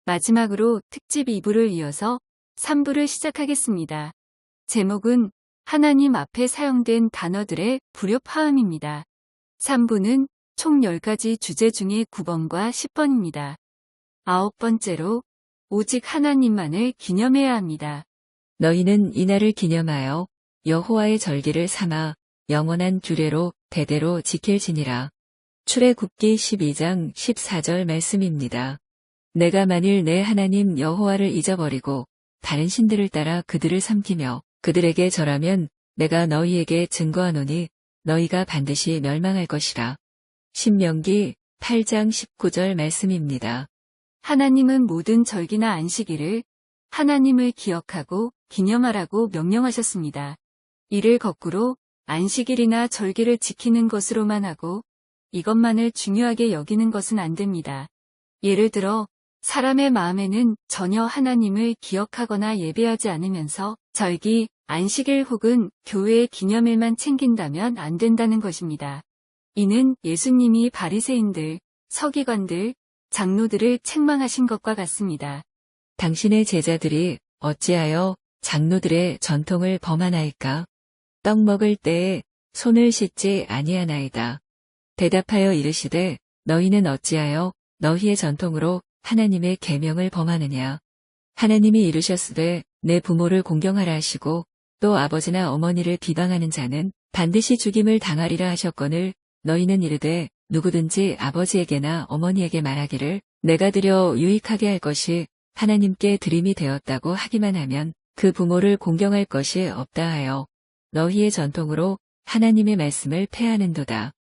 마지막으로 특집 2부를 이어서 3부를 시작하겠습니다. 제목은 하나님 앞에 사용된 단어들의 불협화음입니다. 3부는 총 10가지 주제 중에 9번과 10번입니다. 9번째로 오직 하나님만을 기념해야 합니다. 너희는 이날을 기념하여 여호와의 절기를 삼아 영원한 규례로 대대로 지킬지니라. 출애굽기 12장 14절 말씀입니다. 내가 만일 내 하나님 여호와를 잊어버리고 다른 신들을 따라 그들을 섬기며 그들에게 절하면 내가 너희에게 증거하노니 너희가 반드시 멸망할 것이라. 신명기 8장 19절 말씀입니다. 하나님은 모든 절기나 안식일을 하나님을 기억하고 기념하라고 명령하셨습니다. 이를 거꾸로 안식일이나 절기를 지키는 것으로만 하고 이것만을 중요하게 여기는 것은 안 됩니다. 예를 들어 사람의 마음에는 전혀 하나님을 기억하거나 예배하지 않으면서 절기, 안식일 혹은 교회의 기념일만 챙긴다면 안 된다는 것입니다. 이는 예수님이 바리새인들, 서기관들, 장로들을 책망하신 것과 같습니다. 당신의 제자들이 어찌하여 장로들의 전통을 범하나이까? 떡 먹을 때에 손을 씻지 아니하나이다. 대답하여 이르시되 너희는 어찌하여 너희의 전통으로 하나님의 계명을 범하느냐. 하나님이 이르셨으되 내 부모를 공경하라 하시고 또 아버지나 어머니를 비방하는 자는 반드시 죽임을 당하리라 하셨거늘 너희는 이르되 누구든지 아버지에게나 어머니에게 말하기를 내가 드려 유익하게 할 것이 하나님께 드림이 되었다고 하기만 하면 그 부모를 공경할 것이 없다 하여 너희의 전통으로 하나님의 말씀을 폐하는도다.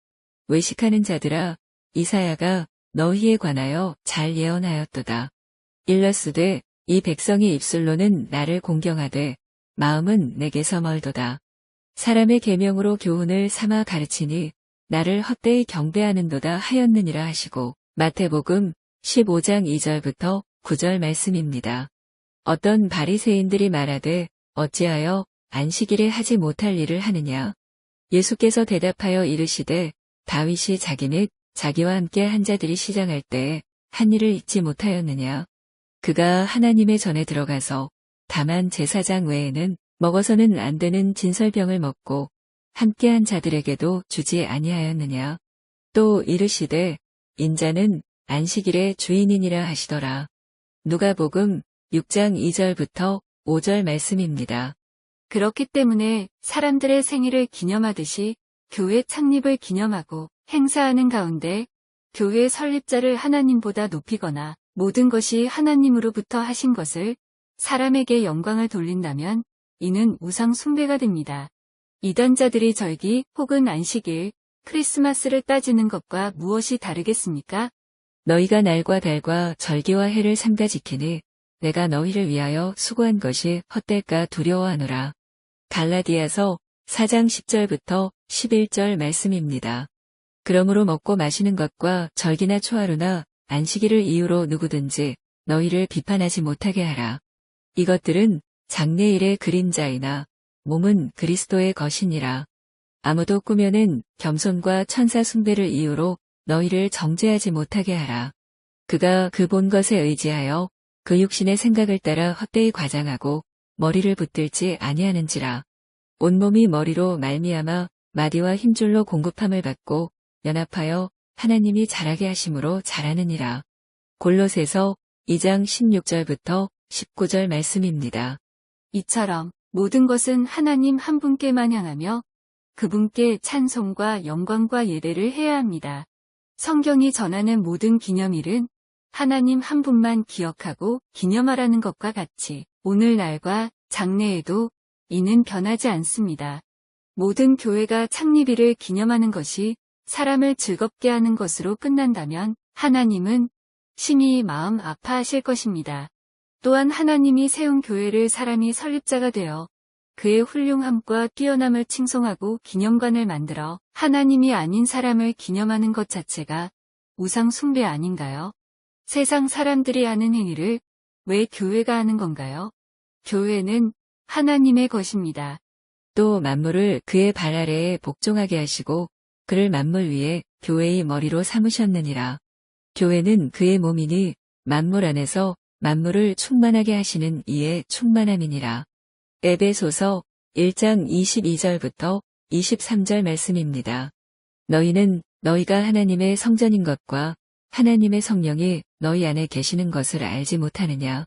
외식하는 자들아 이사야가 너희에 관하여 잘 예언하였도다. 일러스되 이 백성이 입술로는 나를 공경하되 마음은 내게서 멀도다. 사람의 계명으로 교훈을 삼아 가르치니 나를 헛되이 경배하는도다 하였느니라 하시고 마태복음 15장 2절부터 9절 말씀입니다. 어떤 바리새인들이 말하되 어찌하여 안식일에 하지 못할 일을 하느냐. 예수께서 대답하여 이르시되 다윗이 자기 및 자기와 함께 한 자들이 시장할 때에 한 일을 잊지 못하였느냐. 그가 하나님의 전에 들어가서 다만 제사장 외에는 먹어서는 안 되는 진설병을 먹고 함께한 자들에게도 주지 아니하였느냐. 또 이르시되 인자는 안식일의 주인이니라 하시더라. 누가복음 6장 2절부터 5절 말씀입니다. 그렇기 때문에 사람들의 생일을 기념하듯이 교회 창립을 기념하고 행사하는 가운데 교회 설립자를 하나님보다 높이거나 모든 것이 하나님으로부터 하신 것을 사람에게 영광을 돌린다면 이는 우상 숭배가 됩니다. 이단자들이 절기 혹은 안식일, 크리스마스를 따지는 것과 무엇이 다르겠습니까? 너희가 날과 달과 절기와 해를 삼가 지키니 내가 너희를 위하여 수고한 것이 헛될까 두려워하노라. 갈라디아서 4장 10절부터 11절 말씀입니다. 그러므로 먹고 마시는 것과 절기나 초하루나 안식일을 이유로 누구든지 너희를 비판하지 못하게 하라. 이것들은 장래일의 그림자이나 몸은 그리스도의 것이니라. 아무도 꾸며낸 겸손과 천사 숭배를 이유로 너희를 정죄하지 못하게 하라. 그가 그 본 것에 의지하여 그 육신의 생각을 따라 헛되이 과장하고 머리를 붙들지 아니하는지라. 온몸이 머리로 말미암아 마디와 힘줄로 공급함을 받고 연합하여 하나님이 자라게 하심으로 자라느니라. 골로새서 2장 16절부터 19절 말씀입니다. 이처럼 모든 것은 하나님 한 분께만 향하며 그분께 찬송과 영광과 예배를 해야 합니다. 성경이 전하는 모든 기념일은 하나님 한 분만 기억하고 기념하라는 것과 같이 오늘날과 장래에도 이는 변하지 않습니다. 모든 교회가 창립일을 기념하는 것이 사람을 즐겁게 하는 것으로 끝난다면 하나님은 심히 마음 아파하실 것입니다. 또한 하나님이 세운 교회를 사람이 설립자가 되어 그의 훌륭함과 뛰어남을 칭송하고 기념관을 만들어 하나님이 아닌 사람을 기념하는 것 자체가 우상 숭배 아닌가요? 세상 사람들이 하는 행위를 왜 교회가 하는 건가요? 교회는 하나님의 것입니다. 또 만물을 그의 발 아래에 복종하게 하시고 그를 만물 위에 교회의 머리로 삼으셨느니라. 교회는 그의 몸이니 만물 안에서 만물을 충만하게 하시는 이의 충만함이니라. 에베소서 1장 22절부터 23절 말씀입니다. 너희는 너희가 하나님의 성전인 것과 하나님의 성령이 너희 안에 계시는 것을 알지 못하느냐.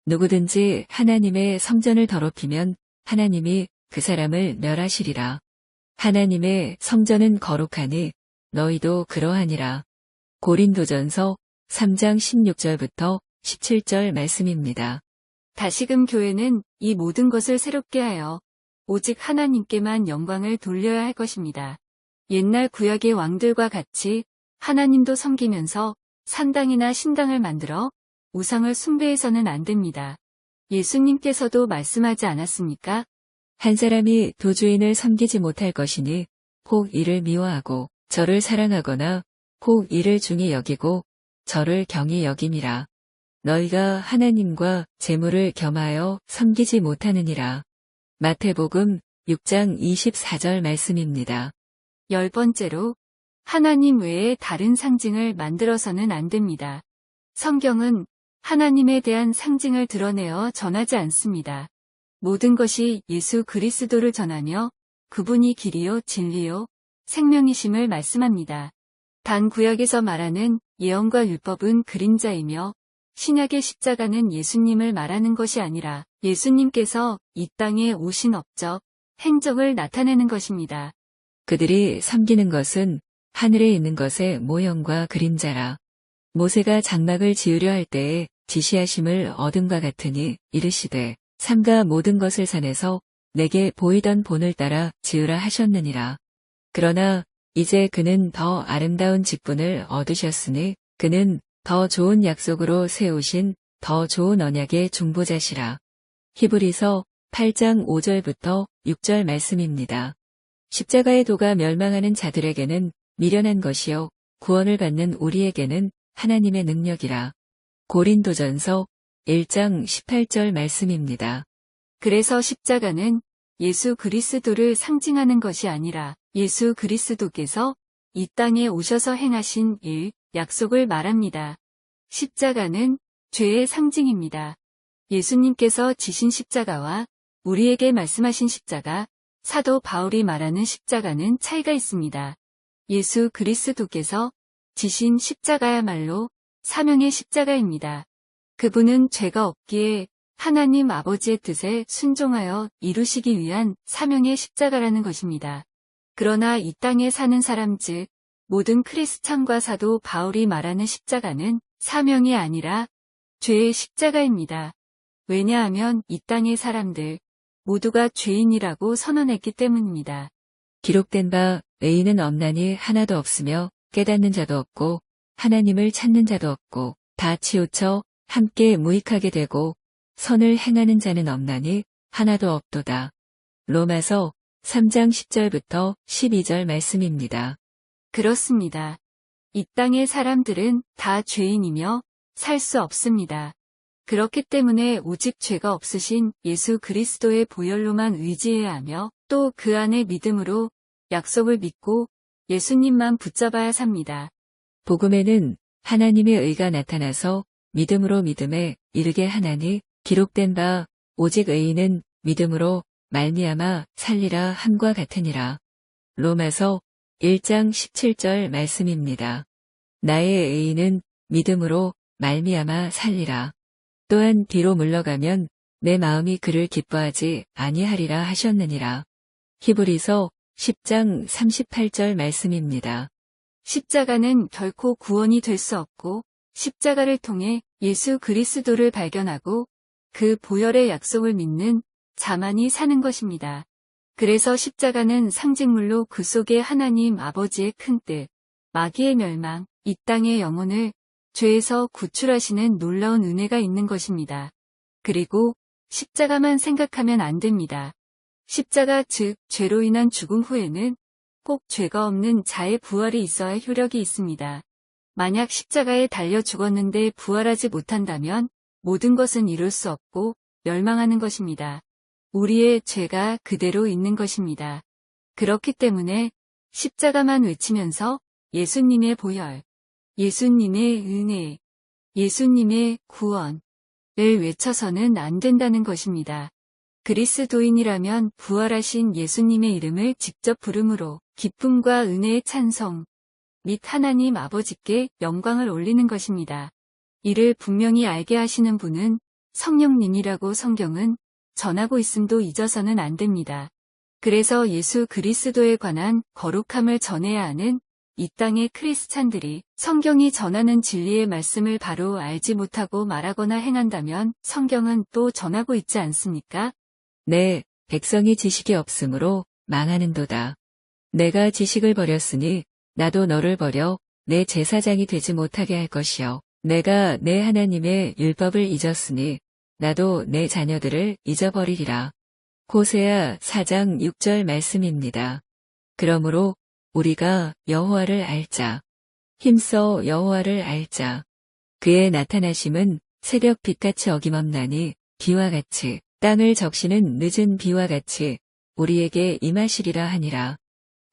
누구든지 하나님의 성전을 더럽히면 하나님이 그 사람을 멸하시리라. 하나님의 성전은 거룩하니 너희도 그러하니라. 고린도전서 3장 16절부터 17절 말씀입니다. 다시금 교회는 이 모든 것을 새롭게 하여 오직 하나님께만 영광을 돌려야 할 것입니다. 옛날 구약의 왕들과 같이 하나님도 섬기면서 산당이나 신당을 만들어 우상을 숭배해서는 안 됩니다. 예수님께서도 말씀하지 않았습니까? 한 사람이 도주인을 섬기지 못할 것이니 혹 이를 미워하고 저를 사랑하거나 혹 이를 중히 여기고 저를 경히 여김이라. 너희가 하나님과 재물을 겸하여 섬기지 못하느니라. 마태복음 6장 24절 말씀입니다. 10번째로 하나님 외에 다른 상징을 만들어서는 안 됩니다. 성경은 하나님에 대한 상징을 드러내어 전하지 않습니다. 모든 것이 예수 그리스도를 전하며 그분이 길이요 진리요 생명이심을 말씀합니다. 단 구약에서 말하는 예언과 율법은 그림자이며 신약의 십자가는 예수님을 말하는 것이 아니라 예수님께서 이 땅에 오신 업적, 행적을 나타내는 것입니다. 그들이 섬기는 것은 하늘에 있는 것의 모형과 그림자라. 모세가 장막을 지으려 할 때에 지시하심을 얻음과 같으니 이르시되 삼가 모든 것을 산에서 내게 보이던 본을 따라 지으라 하셨느니라. 그러나 이제 그는 더 아름다운 직분을 얻으셨으니 그는 더 좋은 약속으로 세우신 더 좋은 언약의 중보자시라. 히브리서 8장 5절부터 6절 말씀입니다. 십자가의 도가 멸망하는 자들에게는 미련한 것이요 구원을 받는 우리에게는 하나님의 능력이라. 고린도전서 1장 18절 말씀입니다. 그래서 십자가는 예수 그리스도를 상징하는 것이 아니라 예수 그리스도께서 이 땅에 오셔서 행하신 일, 약속을 말합니다. 십자가는 죄의 상징입니다. 예수님께서 지신 십자가와 우리에게 말씀하신 십자가, 사도 바울이 말하는 십자가는 차이가 있습니다. 예수 그리스도께서 지신 십자가야말로 사명의 십자가입니다. 그분은 죄가 없기에 하나님 아버지의 뜻에 순종하여 이루시기 위한 사명의 십자가라는 것입니다. 그러나 이 땅에 사는 사람 즉 모든 크리스찬과 사도 바울이 말하는 십자가는 사명이 아니라 죄의 십자가입니다. 왜냐하면 이 땅의 사람들 모두가 죄인이라고 선언했기 때문입니다. 기록된 바 의인은 없나니 하나도 없으며 깨닫는 자도 없고 하나님을 찾는 자도 없고 다 치우쳐 함께 무익하게 되고 선을 행하는 자는 없나니 하나도 없도다. 로마서 3장 10절부터 12절 말씀입니다. 그렇습니다. 이 땅의 사람들은 다 죄인이며 살 수 없습니다. 그렇기 때문에 오직 죄가 없으신 예수 그리스도의 보혈로만 의지해야 하며 또 그 안에 믿음으로 약속을 믿고 예수님만 붙잡아야 삽니다. 복음에는 하나님의 의가 나타나서 믿음으로 믿음에 이르게 하나니 기록된 바 오직 의인은 믿음으로 말미암아 살리라 함과 같으니라. 로마서 1장 17절 말씀입니다. 나의 의인은 믿음으로 말미암아 살리라. 또한 뒤로 물러가면 내 마음이 그를 기뻐하지 아니하리라 하셨느니라. 히브리서 10장 38절 말씀입니다. 십자가는 결코 구원이 될 수 없고 십자가를 통해 예수 그리스도를 발견하고 그 보혈의 약속을 믿는 자만이 사는 것입니다. 그래서 십자가는 상징물로 그 속에 하나님 아버지의 큰 뜻, 마귀의 멸망, 이 땅의 영혼을 죄에서 구출하시는 놀라운 은혜가 있는 것입니다. 그리고 십자가만 생각하면 안 됩니다. 십자가 즉 죄로 인한 죽음 후에는 꼭 죄가 없는 자의 부활이 있어야 효력이 있습니다. 만약 십자가에 달려 죽었는데 부활하지 못한다면 모든 것은 이룰 수 없고 멸망하는 것입니다. 우리의 죄가 그대로 있는 것입니다. 그렇기 때문에 십자가만 외치면서 예수님의 보혈, 예수님의 은혜, 예수님의 구원, 외쳐서는 안 된다는 것입니다. 그리스도인이라면 부활하신 예수님의 이름을 직접 부름으로 기쁨과 은혜의 찬송 및 하나님 아버지께 영광을 올리는 것입니다. 이를 분명히 알게 하시는 분은 성령님이라고 성경은 전하고 있음도 잊어서는 안 됩니다. 그래서 예수 그리스도에 관한 거룩함을 전해야 하는 이 땅의 크리스찬들이 성경이 전하는 진리의 말씀을 바로 알지 못하고 말하거나 행한다면 성경은 또 전하고 있지 않습니까? 네, 백성이 지식이 없으므로 망하는도다. 내가 지식을 버렸으니 나도 너를 버려 내 제사장이 되지 못하게 할 것이요. 내가 내 하나님의 율법을 잊었으니 나도 내 자녀들을 잊어버리리라. 호세아 4장 6절 말씀입니다. 그러므로 우리가 여호와를 알자. 힘써 여호와를 알자. 그의 나타나심은 새벽 빛같이 어김없나니 비와 같이 땅을 적시는 늦은 비와 같이 우리에게 임하시리라 하니라.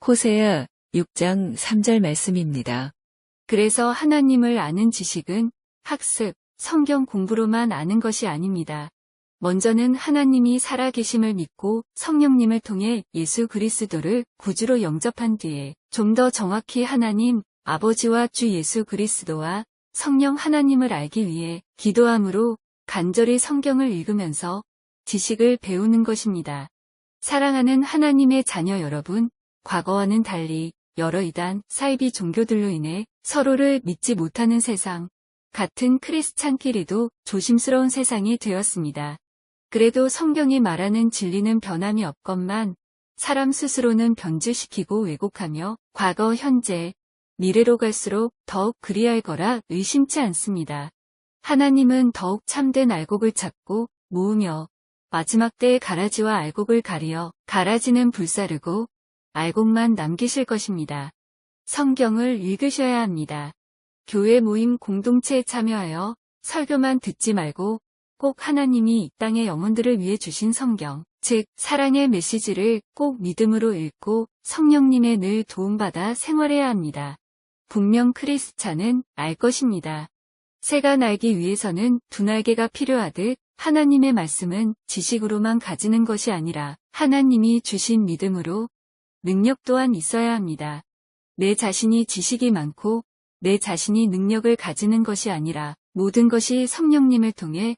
호세아 6장 3절 말씀입니다. 그래서 하나님을 아는 지식은 학습, 성경 공부로만 아는 것이 아닙니다. 먼저는 하나님이 살아계심을 믿고 성령님을 통해 예수 그리스도를 구주로 영접한 뒤에 좀 더 정확히 하나님, 아버지와 주 예수 그리스도와 성령 하나님을 알기 위해 기도함으로 간절히 성경을 읽으면서 지식을 배우는 것입니다. 사랑하는 하나님의 자녀 여러분, 과거와는 달리 여러 이단, 사이비 종교들로 인해 서로를 믿지 못하는 세상, 같은 크리스찬끼리도 조심스러운 세상이 되었습니다. 그래도 성경이 말하는 진리는 변함이 없건만 사람 스스로는 변질시키고 왜곡하며 과거, 현재, 미래로 갈수록 더욱 그리할 거라 의심치 않습니다. 하나님은 더욱 참된 알곡을 찾고 모으며 마지막 때의 가라지와 알곡을 가리어 가라지는 불사르고 알곡만 남기실 것입니다. 성경을 읽으셔야 합니다. 교회 모임 공동체에 참여하여 설교만 듣지 말고 꼭 하나님이 이 땅의 영혼들을 위해 주신 성경, 즉 사랑의 메시지를 꼭 믿음으로 읽고 성령님의 늘 도움받아 생활해야 합니다. 분명 크리스찬은 알 것입니다. 새가 날기 위해서는 두 날개가 필요하듯 하나님의 말씀은 지식으로만 가지는 것이 아니라 하나님이 주신 믿음으로 능력 또한 있어야 합니다. 내 자신이 지식이 많고 내 자신이 능력을 가지는 것이 아니라 모든 것이 성령님을 통해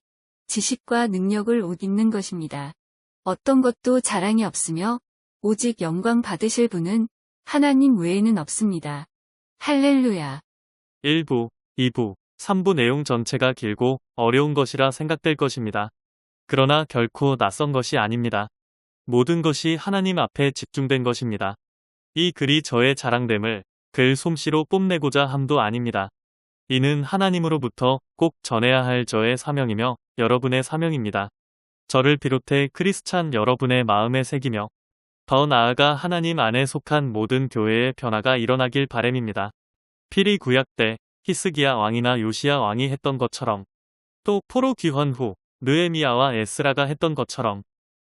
지식과 능력을 옷 입는 것입니다. 어떤 것도 자랑이 없으며 오직 영광 받으실 분은 하나님 외에는 없습니다. 할렐루야. 1부, 2부, 3부 내용 전체가 길고 어려운 것이라 생각될 것입니다. 그러나 결코 낯선 것이 아닙니다. 모든 것이 하나님 앞에 집중된 것입니다. 이 글이 저의 자랑됨을 글 솜씨로 뽐내고자 함도 아닙니다. 이는 하나님으로부터 꼭 전해야 할 저의 사명이며 여러분의 사명입니다. 저를 비롯해 크리스찬 여러분의 마음에 새기며 더 나아가 하나님 안에 속한 모든 교회의 변화가 일어나길 바람입니다. 필히 구약 때 히스기야 왕이나 요시야 왕이 했던 것처럼 또 포로 귀환 후 느헤미야와 에스라가 했던 것처럼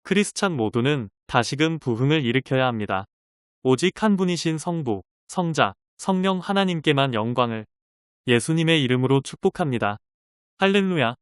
크리스찬 모두는 다시금 부흥을 일으켜야 합니다. 오직 한 분이신 성부, 성자, 성령 하나님께만 영광을 예수님의 이름으로 축복합니다. 할렐루야.